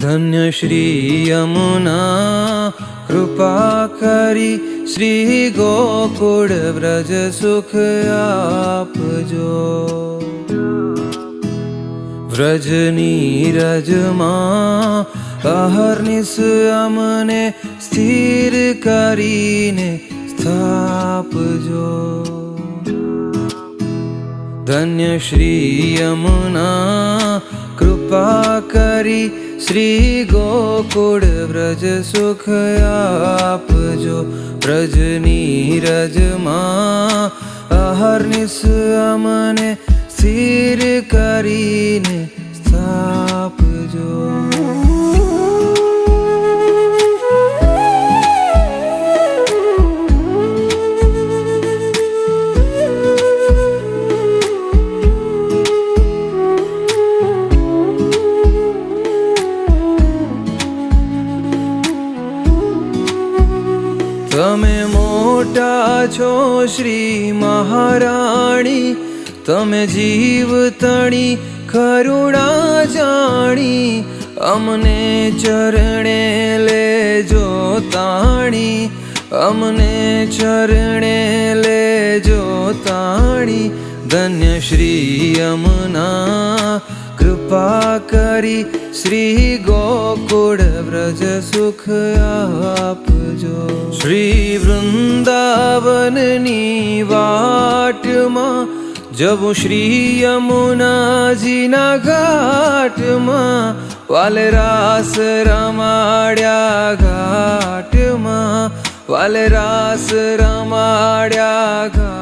ધન્ય શ્રી યમુના કૃપા કરી શ્રી ગોકુળ વ્રજ સુખ આપજો. વ્રજની રજમાં અહર્નિશ અમને સ્થિર કરીને સ્થાપજો. ધન્ય શ્રી યમુના કૃપા કરી શ્રી ગોકુળ વ્રજ સુખ આપજો. વ્રજની રજમાં અહર્નિશ અમને સ્થિર કરીને સ્થાપજો. તમે મોટા છો શ્રી મહારાણી, તમે જીવ તણી કરુણા જાણી, અમને ચરણે લેજો તાણી, અમને ચરણે લેજો તાણી. ધન્ય શ્રી યમુના કૃપા કરી શ્રી ગોકુળ વ્રજ સુખ આપજો. શ્રી વૃંદાવનની વાટમાં જવું શ્રી યમુનાજીના ઘાટમાં, વાલે રાસ રમાડ્યા ઘાટમાં, વાલે રાસ રમાડ્યા ઘાટમાં.